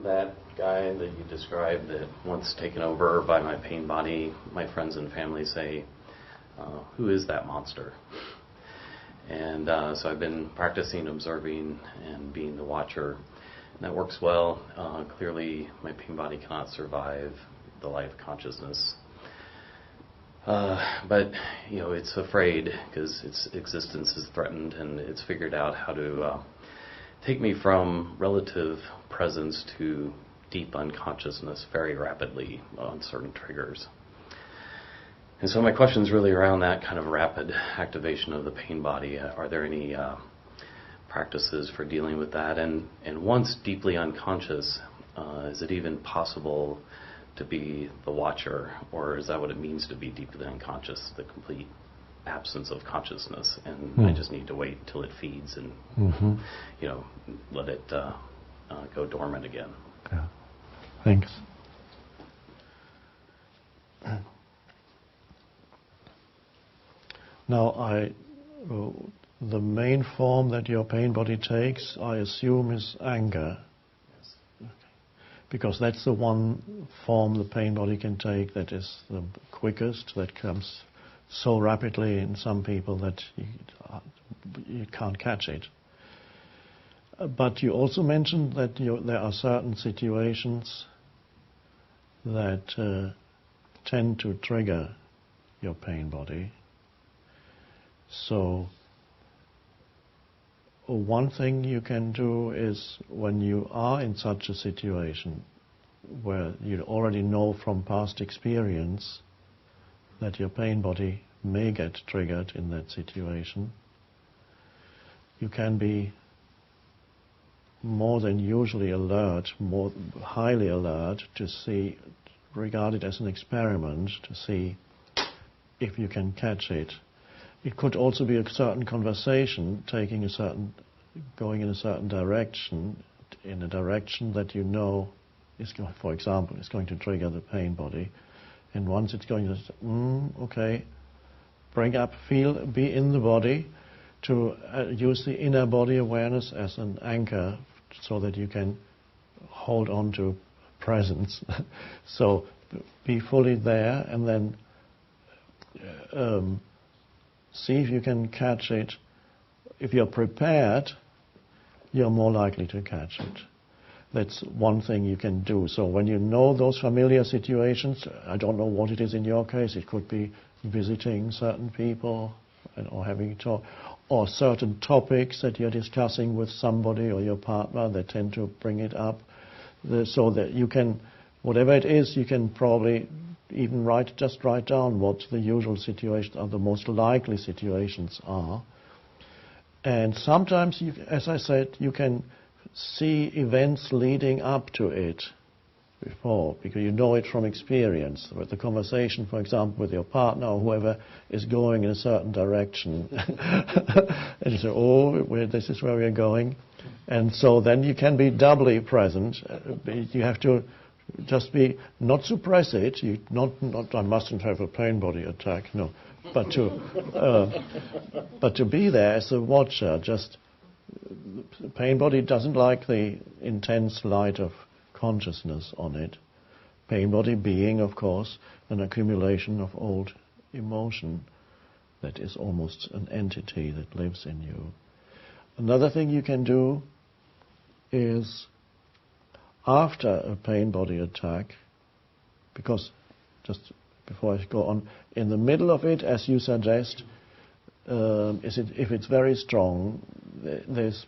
that guy that you described that once taken over by my pain body, my friends and family say, who is that monster? And so I've been practicing observing and being the watcher. And that works well. Clearly, my pain body cannot survive the life consciousness. But, it's afraid because its existence is threatened, and it's figured out how to take me from relative presence to deep unconsciousness very rapidly on certain triggers. And so my question is really around that kind of rapid activation of the pain body. Are there any practices for dealing with that? And once deeply unconscious, is it even possible to be the watcher, or is that what it means to be deeply unconscious, the complete absence of consciousness, and I just need to wait until it feeds and let it go dormant again? Yeah. Thanks. Now, the main form that your pain body takes, I assume, is anger. Yes. Okay. Because that's the one form the pain body can take that is the quickest, that comes so rapidly in some people that you can't catch it. But you also mentioned that there are certain situations that tend to trigger your pain body. So one thing you can do is, when you are in such a situation where you already know from past experience that your pain body may get triggered in that situation, you can be more than usually alert, more highly alert, to see, regard it as an experiment, to see if you can catch it. It could also be a certain conversation going in a certain direction, in a direction that you know is, for example, is going to trigger the pain body. And once it's going to, okay, bring up, feel, be in the body, to use the inner body awareness as an anchor so that you can hold on to presence. So be fully there, and then see if you can catch it. If you're prepared, you're more likely to catch it. That's one thing you can do. So when you know those familiar situations, I don't know what it is in your case, it could be visiting certain people or having a talk, or certain topics that you're discussing with somebody or your partner that tend to bring it up, so that you can, whatever it is, you can probably even write down what the usual situations are, the most likely situations are. And sometimes, as I said, you can see events leading up to it before, because you know it from experience. With the conversation, for example, with your partner or whoever is going in a certain direction, and you say, this is where we're going. And so then you can be doubly present. You have to just be, not suppress it, I mustn't have a pain body attack, no, but to be there as a watcher. Just, the pain body doesn't like the intense light of consciousness on it. Pain body being, of course, an accumulation of old emotion that is almost an entity that lives in you. Another thing you can do is, after a pain body attack, because, just before I go on, in the middle of it, as you suggest, if it's very strong, there's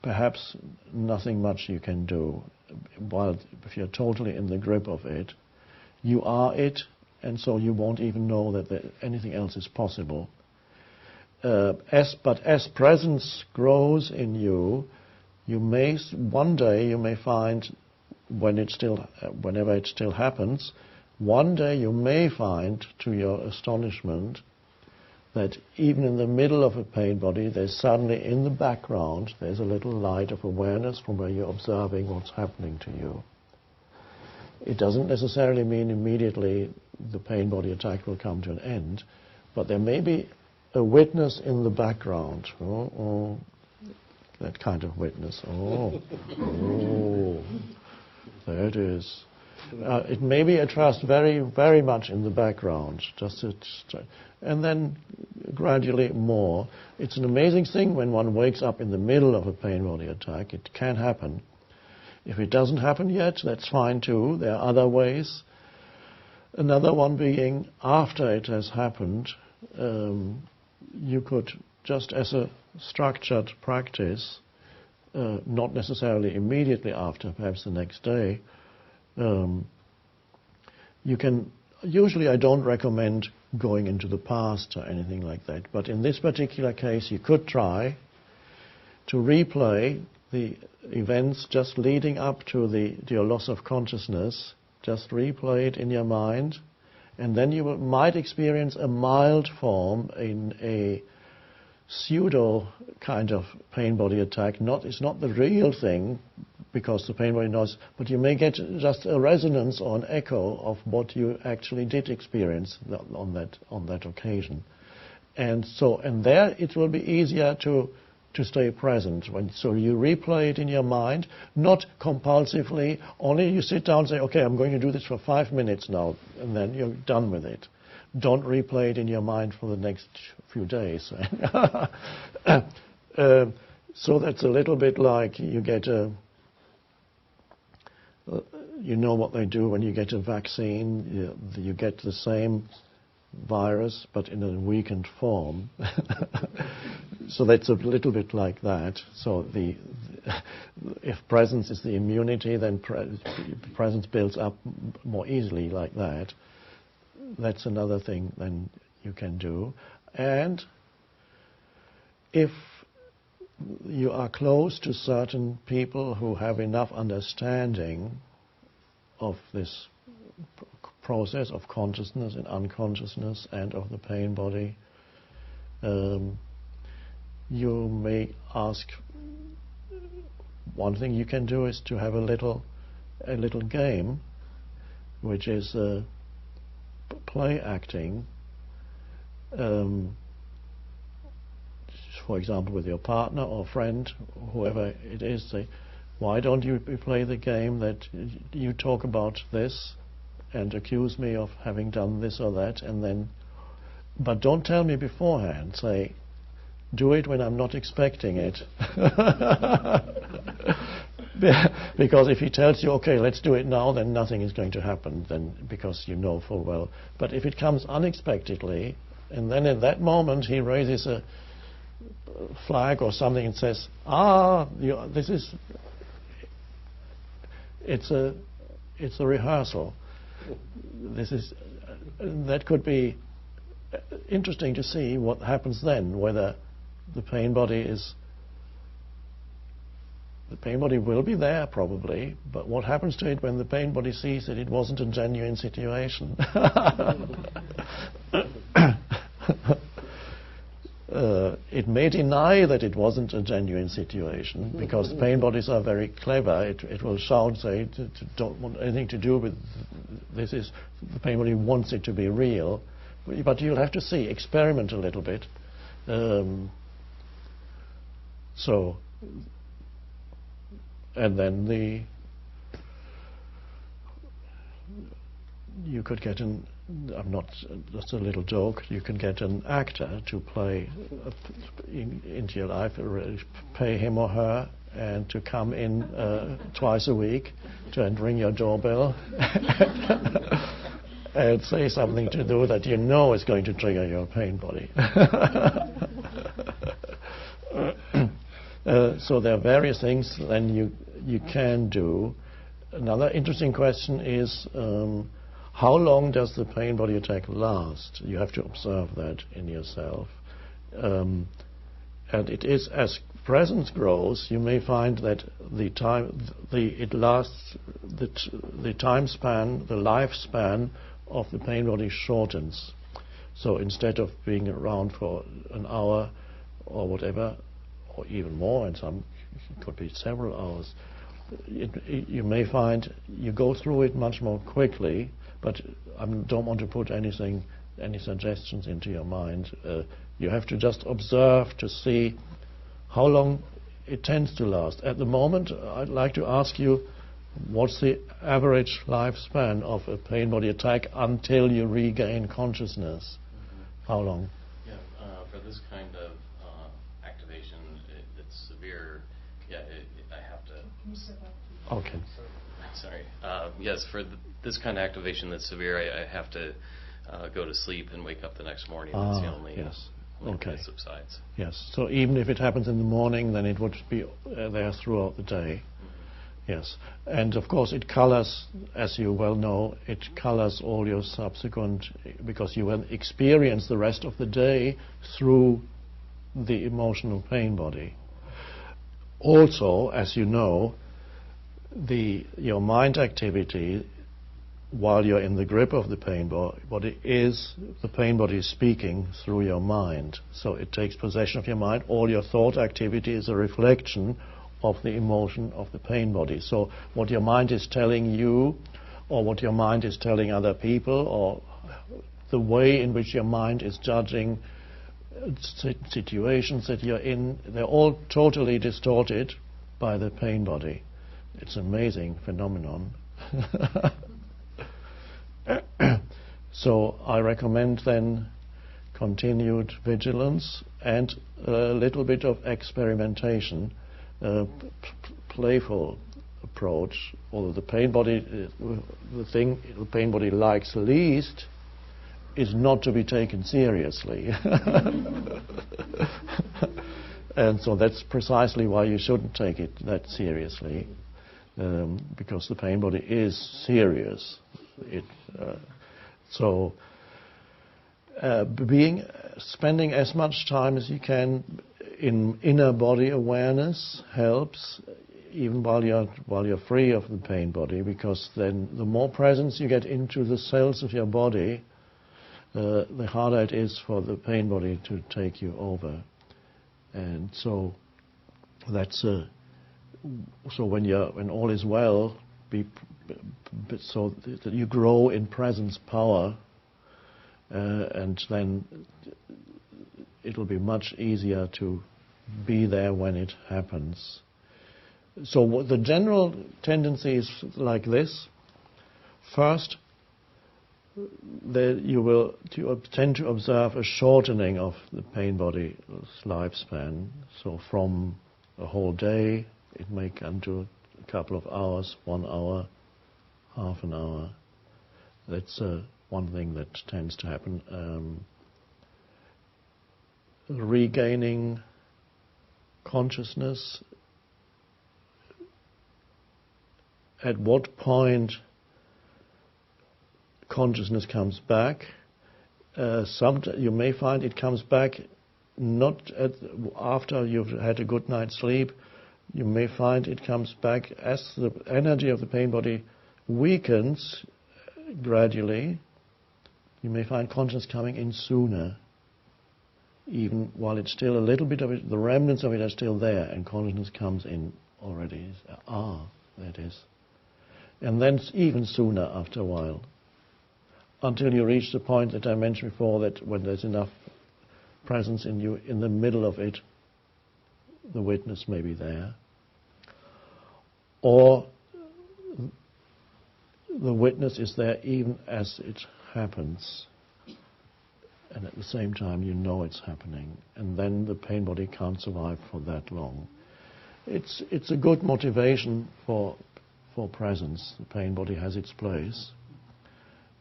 perhaps nothing much you can do. While if you're totally in the grip of it, you are it, and so you won't even know that anything else is possible. But as presence grows in you, one day you may find, whenever it still happens, one day you may find, to your astonishment, that even in the middle of a pain body, there's suddenly in the background, there's a little light of awareness from where you're observing what's happening to you. It doesn't necessarily mean immediately the pain body attack will come to an end, but there may be a witness in the background. That kind of witness. There it is. It may be at first very, very much in the background, and then gradually more. It's an amazing thing when one wakes up in the middle of a pain body attack. It can happen. If it doesn't happen yet, that's fine too. There are other ways. Another one being after it has happened, you could, just as a structured practice, not necessarily immediately after, perhaps the next day, you can, usually I don't recommend going into the past or anything like that, but in this particular case you could try to replay the events just leading up to your loss of consciousness, just replay it in your mind, and then you might experience a mild form in a pseudo kind of pain body attack. It's not the real thing, because the pain body knows, but you may get just a resonance or an echo of what you actually did experience on that occasion. And there it will be easier to stay present. So you replay it in your mind, not compulsively, only you sit down and say, okay, I'm going to do this for 5 minutes now, and then you're done with it. Don't replay it in your mind for the next few days. So that's a little bit like you get you know what they do when you get a vaccine. You get the same virus, but in a weakened form. So that's a little bit like that. So if presence is the immunity, then presence builds up more easily like that. That's another thing then you can do. And if you are close to certain people who have enough understanding of this process of consciousness and unconsciousness and of the pain body, you may ask, one thing you can do is to have a little game, which is play acting, for example with your partner or friend, whoever it is. Say, why don't you play the game that you talk about this and accuse me of having done this or that, and then, but don't tell me beforehand. Say, do it when I'm not expecting it. Because if he tells you, okay, let's do it now, then nothing is going to happen, then, because you know full well. But if it comes unexpectedly, and then at that moment he raises a flag or something and says, it's a rehearsal. That could be interesting to see what happens then, whether the pain body will be there probably, but what happens to it when the pain body sees that it wasn't a genuine situation? It may deny that it wasn't a genuine situation, because pain bodies are very clever. It will shout, say, don't want anything to do with this. The pain body wants it to be real, but you'll have to see, experiment a little bit. And then you could get just a little joke, you can get an actor to play into your life, pay him or her, and to come in twice a week and ring your doorbell and say something to do that you know is going to trigger your pain body. So there are various things then you can do. Another interesting question is, how long does the pain body attack last? You have to observe that in yourself. And it is, as presence grows, you may find that the time span, the lifespan of the pain body shortens. So instead of being around for an hour or whatever, or even more, and some it could be several hours, you may find you go through it much more quickly. But I don't want to put any suggestions into your mind. You have to just observe to see how long it tends to last. At the moment, I'd like to ask you, What's the average lifespan of a pain body attack until you regain consciousness? How long? Yeah, for this kind of activation, it's severe. Yeah, I have to. Okay. Sorry. Yes, for this kind of activation that's severe, I have to go to sleep and wake up the next morning. That's the only yes. when Okay. it subsides. Yes. So even if it happens in the morning, then it would be there throughout the day. Yes. And of course it colors, as you well know, it colors all your subsequent, because you will experience the rest of the day through the emotional pain body. Also, as you know, your mind activity while you're in the grip of the pain body is the pain body speaking through your mind. So it takes possession of your mind. All your thought activity is a reflection of the emotion of the pain body. So what your mind is telling you, or what your mind is telling other people, or the way in which your mind is judging situations that you're in, they're all totally distorted by the pain body. It's an amazing phenomenon. So I recommend then continued vigilance and a little bit of experimentation, playful approach. Although the pain body, the thing the pain body likes least is not to be taken seriously. And so that's precisely why you shouldn't take it that seriously, because the pain body is serious. Spending as much time as you can in inner body awareness helps, even while you're free of the pain body, because then the more presence you get into the cells of your body, the harder it is for the pain body to take you over. And so that's so when all is well, so that you grow in presence power, and then it'll be much easier to be there when it happens. So the general tendency is like this. First, you will tend to observe a shortening of the pain body's lifespan. So from a whole day, it may come to a couple of hours, 1 hour, half an hour. That's one thing that tends to happen. Regaining consciousness. At what point consciousness comes back? You may find it comes back not after you've had a good night's sleep. You may find it comes back as the energy of the pain body weakens gradually. You may find consciousness coming in sooner, even while it's still a little bit of it, the remnants of it are still there, and consciousness comes in already. There it is. And then even sooner after a while, until you reach the point that I mentioned before, that when there's enough presence in you, in the middle of it, the witness may be there. Or the witness is there even as it happens, and at the same time you know it's happening, and then the pain body can't survive for that long. It's a good motivation for presence. The pain body has its place,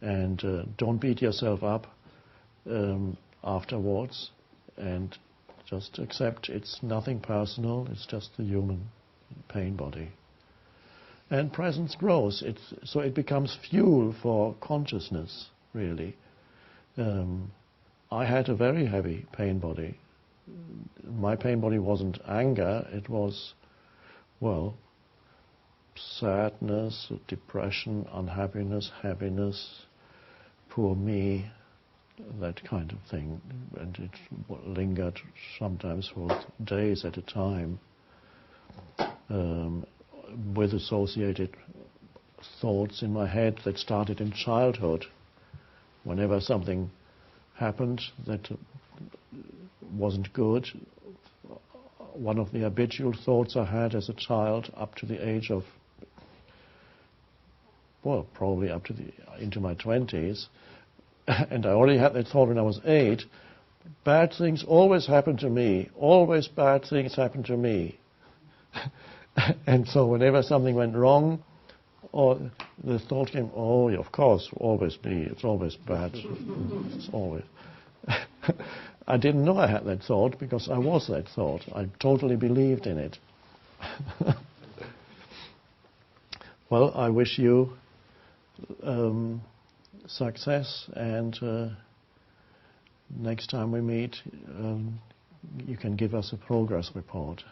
and don't beat yourself up afterwards, and just accept it's nothing personal, it's just the human pain body. And presence grows, so it becomes fuel for consciousness, really. I had a very heavy pain body. My pain body wasn't anger, it was, sadness, depression, unhappiness, happiness, poor me, that kind of thing. And it lingered sometimes for days at a time, with associated thoughts in my head that started in childhood. Whenever something happened that wasn't good, one of the habitual thoughts I had as a child up to the age of well, probably into my 20s, and I already had that thought when I was 8, bad things always happen to me. Always bad things happen to me. And so whenever something went wrong, or the thought came, oh, yeah, of course, always me. It's always bad. It's always. I didn't know I had that thought because I was that thought. I totally believed in it. Well, I wish you success, and next time we meet, you can give us a progress report.